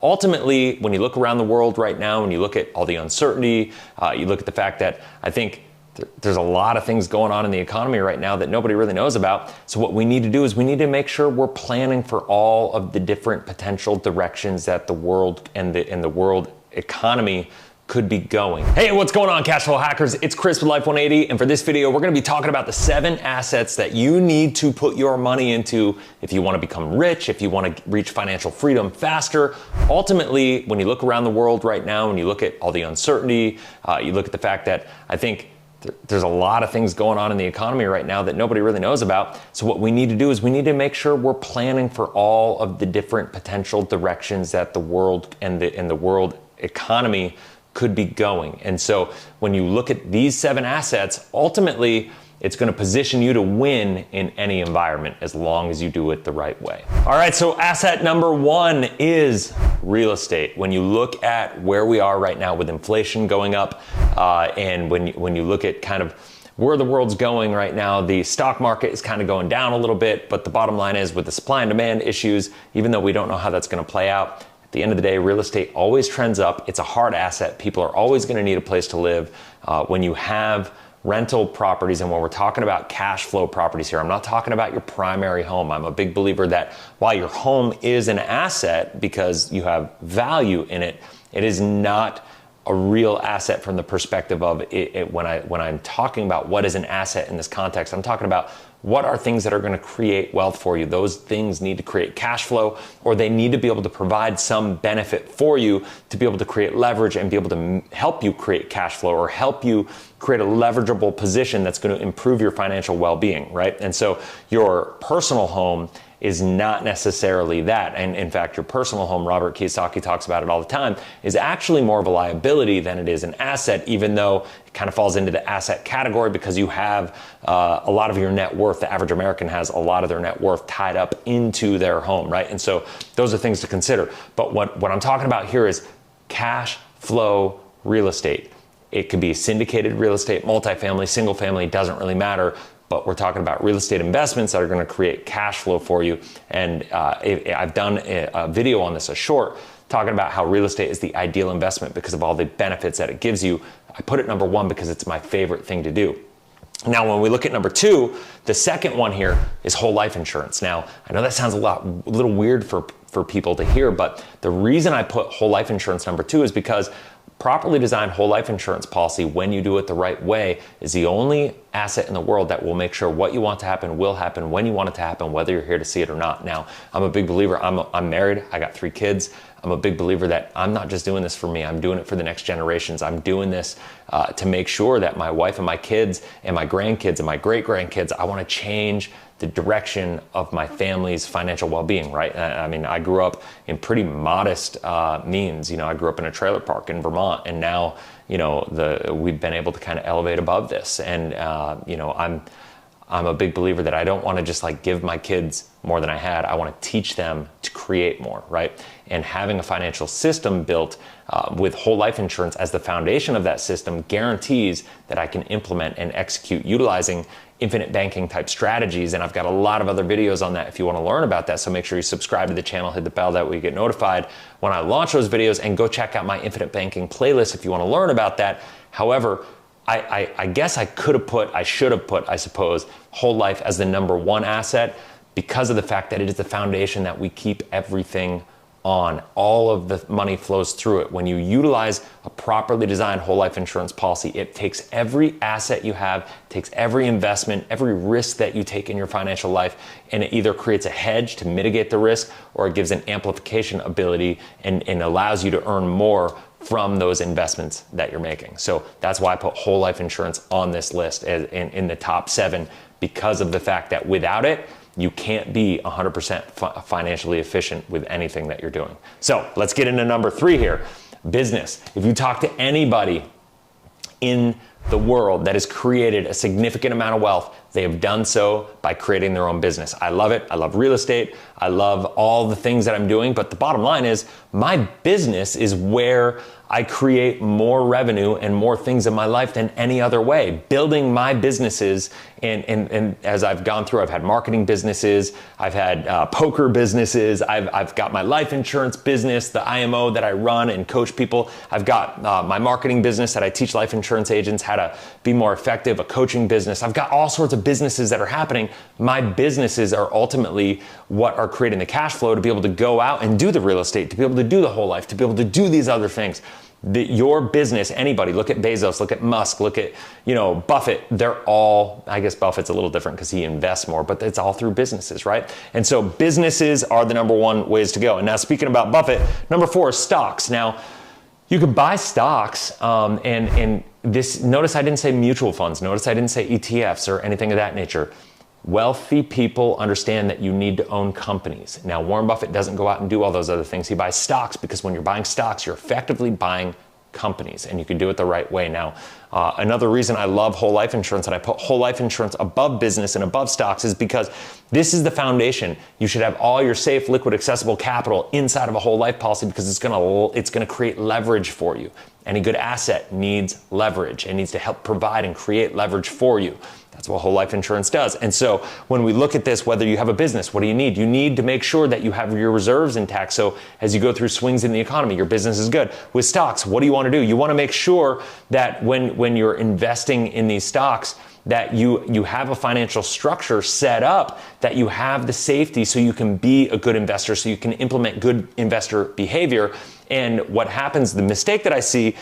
Ultimately, when you look around the world right now, when you look at all the uncertainty, you look at the fact that I think there's a lot of things going on in the economy right now that nobody really knows about. So what we need to do is we need to make sure we're planning for all of the different potential directions that the world and the world economy could be going. Hey, what's going on, cash flow hackers? It's Chris with Life 180, and for this video, we're gonna be talking about the 7 assets that you need to put your money into if you wanna become rich, if you wanna reach financial freedom faster. Ultimately, when you look around the world right now, when you look at all the uncertainty, you look at the fact that I think there's a lot of things going on in the economy right now that nobody really knows about. So what we need to do is we need to make sure we're planning for all of the different potential directions that the world and the world economy could be going. And so when you look at these 7 assets, ultimately, it's going to position you to win in any environment as long as you do it the right way. All right, so asset number 1 is real estate. When you look at where we are right now with inflation going up, and when you look at kind of where the world's going right now, the stock market is kind of going down a little bit, but the bottom line is with the supply and demand issues, even though we don't know how that's going to play out, at the end of the day, real estate always trends up. It's a hard asset. People are always going to need a place to live. When you have rental properties, and when we're talking about cash flow properties here, I'm not talking about your primary home. I'm a big believer that while your home is an asset because you have value in it, it is not a real asset from the perspective of it. When I'm talking about what is an asset in this context, I'm talking about what are things that are going to create wealth for you. Those things need to create cash flow, or they need to be able to provide some benefit for you to be able to create leverage and be able to help you create cash flow or help you create a leverageable position that's going to improve your financial well-being, right? And so your personal home is not necessarily that. And in fact, your personal home, Robert Kiyosaki talks about it all the time, is actually more of a liability than it is an asset, even though it kind of falls into the asset category because you have a lot of your net worth. The average American has a lot of their net worth tied up into their home, right? And so those are things to consider. But what I'm talking about here is cash flow real estate. It could be syndicated real estate, multifamily, single family, doesn't really matter. But we're talking about real estate investments that are going to create cash flow for you. And I've done a video on this, a short, talking about how real estate is the ideal investment because of all the benefits that it gives you. I put it number 1 because it's my favorite thing to do. Now, when we look at number 2, the second one here is whole life insurance. Now, I know that sounds a little weird for people to hear, but the reason I put whole life insurance number 2 is because properly designed whole life insurance policy, when you do it the right way, is the only asset in the world that will make sure what you want to happen will happen when you want it to happen, whether you're here to see it or not. Now, I'm a big believer. I'm married. I got 3 kids. I'm a big believer that I'm not just doing this for me. I'm doing it for the next generations. I'm doing this to make sure that my wife and my kids and my grandkids and my great-grandkids, I want to change the direction of my family's financial well-being, right? I mean, I grew up in pretty modest means. You know, I grew up in a trailer park in Vermont, and now, you know, we've been able to kind of elevate above this. And, you know, I'm a big believer that I don't want to just like give my kids more than I had. I want to teach them to create more, right? And having a financial system built with whole life insurance as the foundation of that system guarantees that I can implement and execute utilizing infinite banking type strategies. And I've got a lot of other videos on that if you want to learn about that. So make sure you subscribe to the channel, hit the bell, that way you get notified when I launch those videos, and go check out my infinite banking playlist if you want to learn about that. However, I guess I should have put, I suppose, whole life as the number 1 asset because of the fact that it is the foundation that we keep everything on. All of the money flows through it. When you utilize a properly designed whole life insurance policy, it takes every asset you have, takes every investment, every risk that you take in your financial life, and it either creates a hedge to mitigate the risk, or it gives an amplification ability and allows you to earn more from those investments that you're making. So that's why I put whole life insurance on this list in the top 7, because of the fact that without it, you can't be 100% financially efficient with anything that you're doing. So let's get into number 3 here, business. If you talk to anybody in the world that has created a significant amount of wealth, they have done so by creating their own business. I love it. I love real estate. I love all the things that I'm doing. But the bottom line is my business is where I create more revenue and more things in my life than any other way. Building my businesses, and as I've gone through, I've had marketing businesses, I've had poker businesses, I've got my life insurance business, the IMO that I run and coach people. I've got my marketing business that I teach life insurance agents how to be more effective, a coaching business. I've got all sorts of businesses that are happening. My businesses are ultimately what are creating the cash flow to be able to go out and do the real estate, to be able to do the whole life, to be able to do these other things. Your business, anybody, look at Bezos, look at Musk, look at, Buffett, they're all, I guess Buffett's a little different because he invests more, but it's all through businesses, right? And so businesses are the number one ways to go. And now speaking about Buffett, number 4 is stocks. Now, you can buy stocks, and this, notice I didn't say mutual funds, notice I didn't say ETFs or anything of that nature. Wealthy people understand that you need to own companies. Now, Warren Buffett doesn't go out and do all those other things. He buys stocks because when you're buying stocks, you're effectively buying companies, and you can do it the right way. Now, another reason I love whole life insurance and I put whole life insurance above business and above stocks is because this is the foundation. You should have all your safe, liquid, accessible capital inside of a whole life policy because it's gonna create leverage for you. Any good asset needs leverage. It needs to help provide and create leverage for you. That's what whole life insurance does. And so when we look at this, whether you have a business, what do you need? You need to make sure that you have your reserves intact. So as you go through swings in the economy, your business is good. With stocks, what do you want to do? You want to make sure that when you're investing in these stocks, that you have a financial structure set up, that you have the safety so you can be a good investor, so you can implement good investor behavior. And what happens, the mistake that I see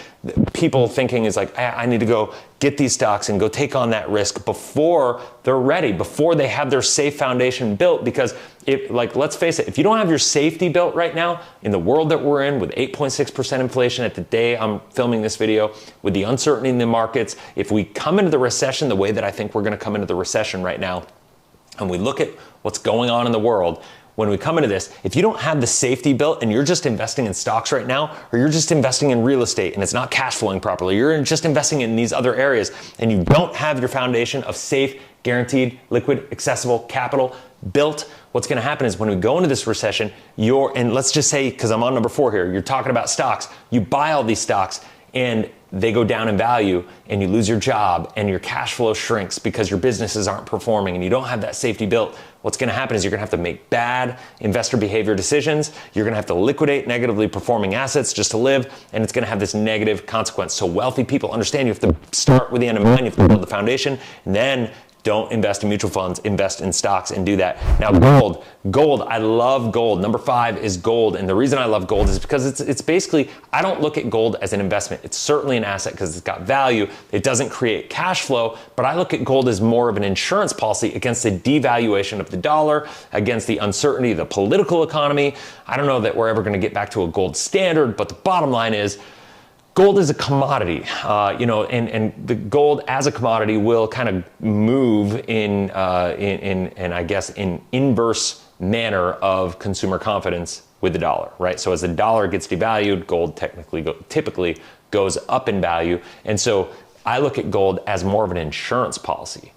people thinking is like, I need to go get these stocks and go take on that risk before they're ready, before they have their safe foundation built. Because let's face it, if you don't have your safety built right now in the world that we're in with 8.6% inflation at the day I'm filming this video, with the uncertainty in the markets, if we come into the recession the way that I think we're going to come into the recession right now, and we look at what's going on in the world, when we come into this, if you don't have the safety built and you're just investing in stocks right now, or you're just investing in real estate and it's not cash flowing properly, you're just investing in these other areas and you don't have your foundation of safe, guaranteed, liquid, accessible capital built, what's going to happen is when we go into this recession, and let's just say, because I'm on number 4 here, you're talking about stocks, you buy all these stocks and they go down in value and you lose your job and your cash flow shrinks because your businesses aren't performing and you don't have that safety built. What's going to happen is you're going to have to make bad investor behavior decisions. You're going to have to liquidate negatively performing assets just to live, and it's going to have this negative consequence. So wealthy people understand you have to start with the end in mind. You have to build the foundation, and then don't invest in mutual funds, invest in stocks and do that. Now, gold, I love gold. Number 5 is gold. And the reason I love gold is because it's basically, I don't look at gold as an investment. It's certainly an asset because it's got value. It doesn't create cash flow, but I look at gold as more of an insurance policy against the devaluation of the dollar, against the uncertainty of the political economy. I don't know that we're ever going to get back to a gold standard, but the bottom line is, gold is a commodity, and the gold as a commodity will kind of move in I guess in inverse manner of consumer confidence with the dollar, right? So as the dollar gets devalued, gold typically goes up in value, and so I look at gold as more of an insurance policy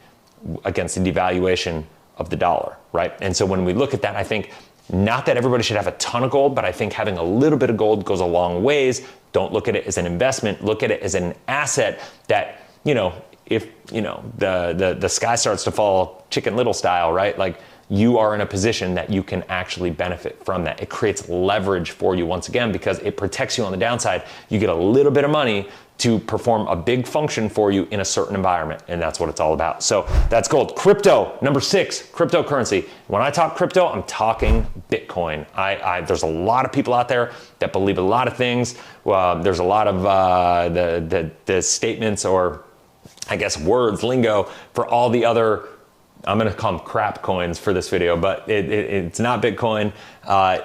against the devaluation of the dollar, right? And so when we look at that, I think not that everybody should have a ton of gold, but I think having a little bit of gold goes a long ways. Don't look at it as an investment. Look at it as an asset that, if, the sky starts to fall Chicken Little style, right? Like, you are in a position that you can actually benefit from that. It creates leverage for you once again because it protects you on the downside. You get a little bit of money to perform a big function for you in a certain environment, and that's what it's all about. So that's gold. Crypto, number 6, cryptocurrency. When I talk crypto, I'm talking Bitcoin. There's a lot of people out there that believe a lot of things. There's a lot of the statements, or I guess words, lingo for all the other, I'm going to call them crap coins for this video, but it's not Bitcoin.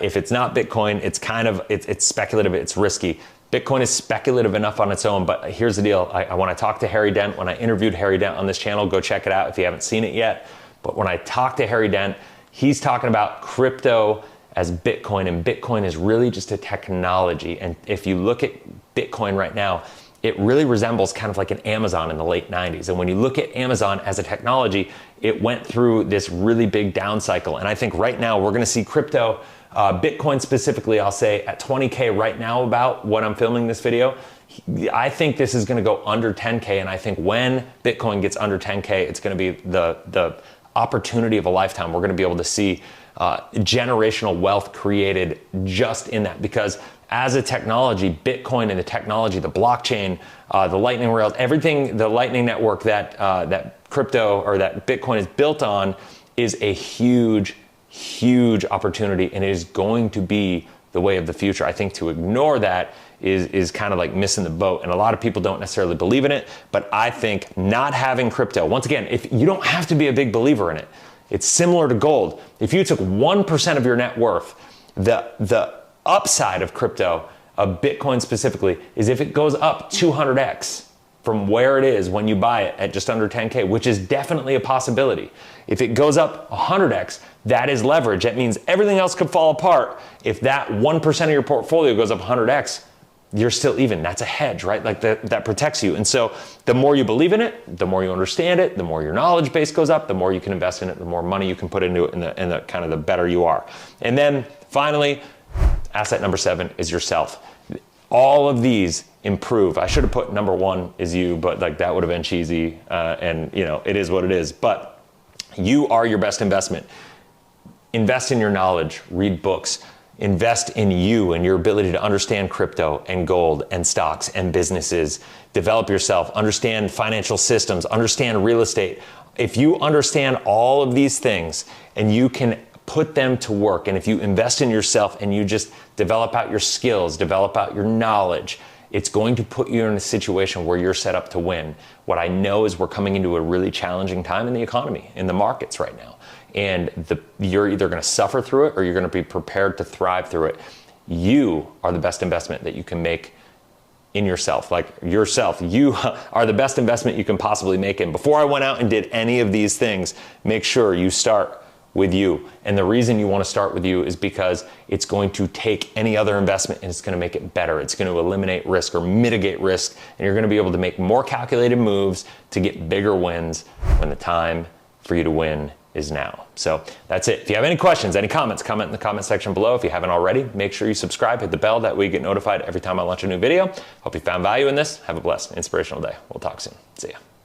If it's not Bitcoin, it's speculative, it's risky. Bitcoin is speculative enough on its own, but here's the deal. When I talked to Harry Dent, when I interviewed Harry Dent on this channel, go check it out if you haven't seen it yet. But when I talked to Harry Dent, he's talking about crypto as Bitcoin, and Bitcoin is really just a technology. And if you look at Bitcoin right now, it really resembles kind of like an Amazon in the late 90s. And when you look at Amazon as a technology, it went through this really big down cycle. And I think right now we're going to see crypto, Bitcoin specifically, I'll say at 20K right now about when I'm filming this video. I think this is going to go under 10K. And I think when Bitcoin gets under 10K, it's going to be the opportunity of a lifetime. We're going to be able to see generational wealth created just in that, because as a technology, Bitcoin and the technology, the blockchain, the Lightning rails, everything, the Lightning network that crypto or that Bitcoin is built on is a huge, huge opportunity, and it is going to be the way of the future. I think to ignore that is kind of like missing the boat, and a lot of people don't necessarily believe in it. But I think not having crypto, once again, if you don't have to be a big believer in it, it's similar to gold. If you took 1% of your net worth, the upside of crypto, of Bitcoin specifically, is if it goes up 200x from where it is when you buy it at just under 10K, which is definitely a possibility. If it goes up 100x, that is leverage. That means everything else could fall apart. If that 1% of your portfolio goes up 100x, you're still even. That's a hedge, right? Like that protects you. And so the more you believe in it, the more you understand it, the more your knowledge base goes up, the more you can invest in it, the more money you can put into it, and the kind of the better you are. And then finally, asset number 7 is yourself. All of these improve. I should have put number 1 is you, but like that would have been cheesy. And you know, it is what it is. But you are your best investment. Invest in your knowledge, read books, invest in you and your ability to understand crypto and gold and stocks and businesses. Develop yourself, understand financial systems, understand real estate. If you understand all of these things and you can put them to work, and if you invest in yourself and you just develop out your skills, develop out your knowledge, it's going to put you in a situation where you're set up to win. What I know is we're coming into a really challenging time in the economy, in the markets right now. And you're either going to suffer through it or you're going to be prepared to thrive through it. You are the best investment that you can make in yourself. Like yourself, you are the best investment you can possibly make. And before I went out and did any of these things, make sure you start with you. And the reason you want to start with you is because it's going to take any other investment and it's going to make it better. It's going to eliminate risk or mitigate risk. And you're going to be able to make more calculated moves to get bigger wins when the time for you to win is now. So that's it. If you have any questions, any comments, comment in the comment section below. If you haven't already, make sure you subscribe, hit the bell, that way you get notified every time I launch a new video. Hope you found value in this. Have a blessed, inspirational day. We'll talk soon. See ya.